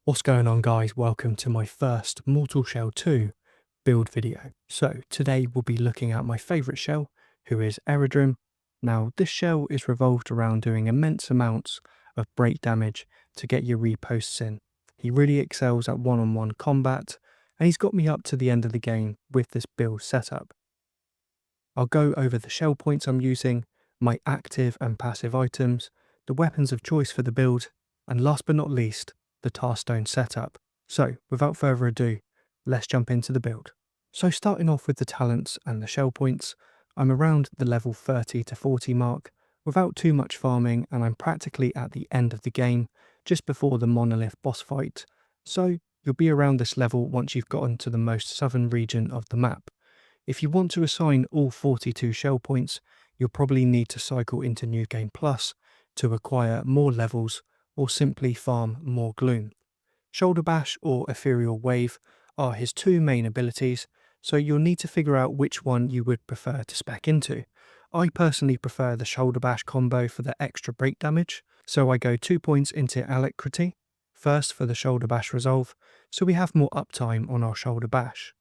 What's going on, guys? Welcome to my first Mortal Shell 2 build video. So today we'll be looking at my favourite shell, who is Eredrim. Now this shell is revolved around doing immense amounts of break damage to get your reposts in. He really excels at one-on-one combat, and he's got me up to the end of the game with this build setup. I'll go over the shell points I'm using, my active and passive items, the weapons of choice for the build, and last but not least, the tarstone setup. So, without further ado, let's jump into the build. So starting off with the talents and the shell points, I'm around the level 30 to 40 mark, without too much farming, and I'm practically at the end of the game, just before the monolith boss fight. So, you'll be around this level once you've gotten to the most southern region of the map. If you want to assign all 42 shell points, you'll probably need to cycle into New Game Plus to acquire more levels or simply farm more gloom. Shoulder Bash or Ethereal Wave are his two main abilities, so you'll need to figure out which one you would prefer to spec into. I personally prefer the Shoulder Bash combo for the extra break damage, so I go 2 points into Alacrity, first for the Shoulder Bash resolve, so we have more uptime on our Shoulder Bash.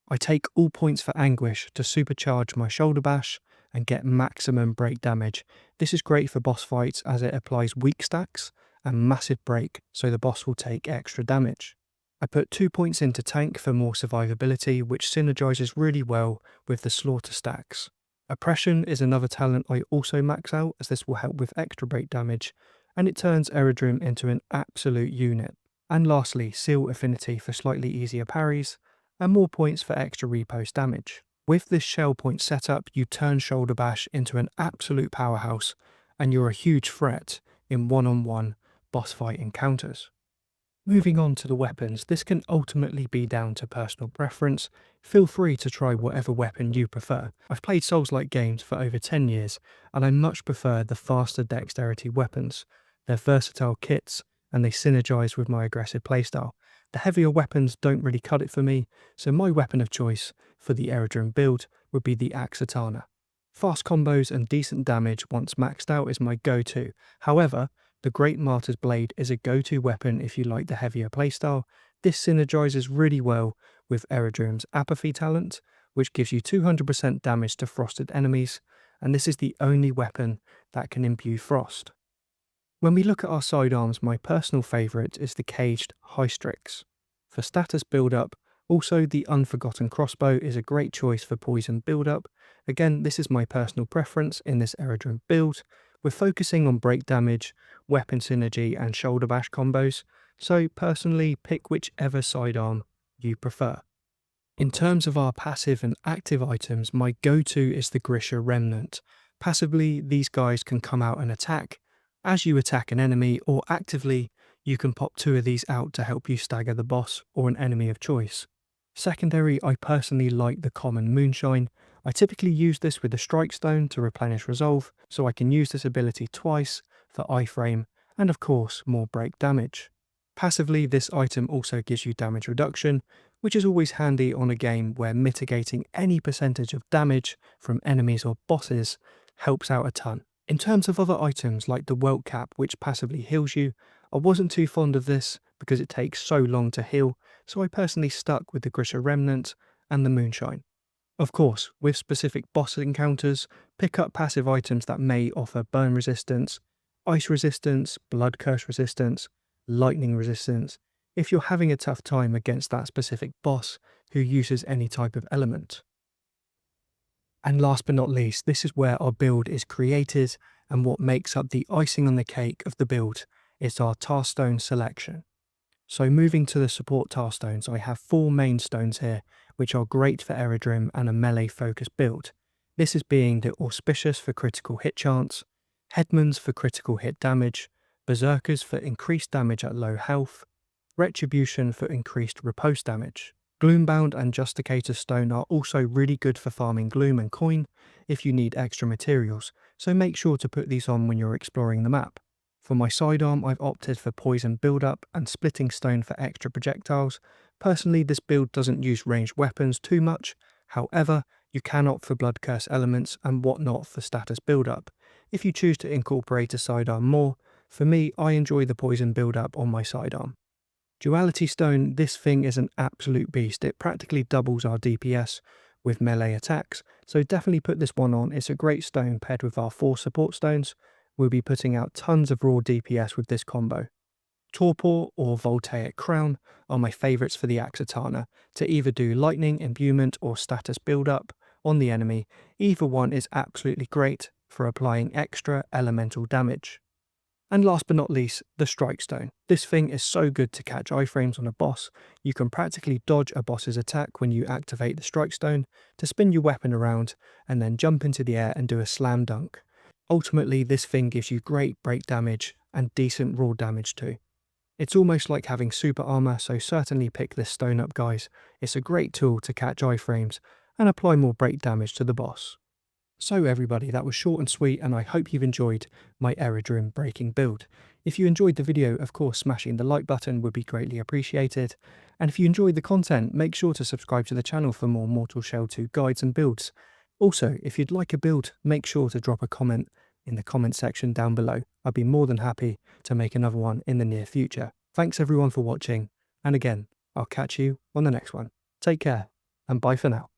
I take all points for Anguish to supercharge my Shoulder Bash and get maximum break damage. This is great for boss fights as it applies weak stacks and massive break, so the boss will take extra damage. I put 2 points into Tank for more survivability, which synergizes really well with the Slaughter stacks. Oppression is another talent I also max out, as this will help with extra break damage, and it turns Eredrim into an absolute unit. And lastly, Seal Affinity for slightly easier parries, and more points for extra repost damage. With this shell point setup, you turn Shoulder Bash into an absolute powerhouse, and you're a huge threat in one-on-one boss fight encounters. Moving on to the weapons, this can ultimately be down to personal preference. Feel free to try whatever weapon you prefer. I've played Souls-like games for over 10 years, and I much prefer the faster dexterity weapons. They're versatile kits, and they synergize with my aggressive playstyle. The heavier weapons don't really cut it for me, so my weapon of choice for the Eredrim build would be the Axe Katana. Fast combos and decent damage once maxed out is my go-to. However, the Great Martyr's Blade is a go-to weapon if you like the heavier playstyle. This synergizes really well with Eredrim's Apathy talent, which gives you 200% damage to frosted enemies, and this is the only weapon that can imbue frost. When we look at our sidearms, my personal favourite is the Caged Hystrix. For status build-up, also the Unforgotten Crossbow is a great choice for poison build-up. Again, this is my personal preference in this Eredrim build. We're focusing on break damage, weapon synergy and shoulder bash combos, so personally pick whichever sidearm you prefer. In terms of our passive and active items, my go-to is the Grisha Remnant. Passively, these guys can come out and attack as you attack an enemy, or actively, you can pop 2 of these out to help you stagger the boss or an enemy of choice. Secondary, I personally like the common Moonshine. I typically use this with the Strike Stone to replenish resolve, so I can use this ability twice for iframe and of course more break damage. Passively, this item also gives you damage reduction, which is always handy on a game where mitigating any percentage of damage from enemies or bosses helps out a ton. In terms of other items like the Welt Cap, which passively heals you, I wasn't too fond of this because it takes so long to heal, so I personally stuck with the Grisha Remnant and the Moonshine. Of course, with specific boss encounters, pick up passive items that may offer burn resistance, ice resistance, blood curse resistance, lightning resistance, if you're having a tough time against that specific boss who uses any type of element. And last but not least, this is where our build is created, and what makes up the icing on the cake of the build is our tarstone selection. So moving to the support tarstones, I have 4 main stones here, which are great for Eredrim and a melee focused build. This is being the Auspicious for critical hit chance, Headman's for critical hit damage, Berserkers for increased damage at low health, Retribution for increased riposte damage. Gloombound and Justicator Stone are also really good for farming gloom and coin if you need extra materials, so make sure to put these on when you're exploring the map. For my sidearm, I've opted for Poison Build-Up and Splitting Stone for extra projectiles. Personally, this build doesn't use ranged weapons too much, however, you can opt for Blood Curse elements and whatnot for status build-up. If you choose to incorporate a sidearm more, for me, I enjoy the Poison Build-Up on my sidearm. Duality Stone, this thing is an absolute beast. It practically doubles our DPS with melee attacks, so definitely put this one on. It's a great stone paired with our 4 support stones. We'll be putting out tons of raw DPS with this combo. Torpor or Voltaic Crown are my favourites for the Axatana, to either do lightning imbuement or status build-up on the enemy. Either one is absolutely great for applying extra elemental damage. And last but not least, the Strike Stone. This thing is so good to catch iframes on a boss. You can practically dodge a boss's attack when you activate the Strike Stone to spin your weapon around and then jump into the air and do a slam dunk. Ultimately, this thing gives you great break damage and decent raw damage too. It's almost like having super armor, so certainly pick this stone up, guys. It's a great tool to catch iframes and apply more break damage to the boss. So everybody, that was short and sweet, and I hope you've enjoyed my Eredrim breaking build. If you enjoyed the video, of course, smashing the like button would be greatly appreciated. And if you enjoyed the content, make sure to subscribe to the channel for more Mortal Shell 2 guides and builds. Also, if you'd like a build, make sure to drop a comment in the comment section down below. I'd be more than happy to make another one in the near future. Thanks everyone for watching, and again, I'll catch you on the next one. Take care, and bye for now.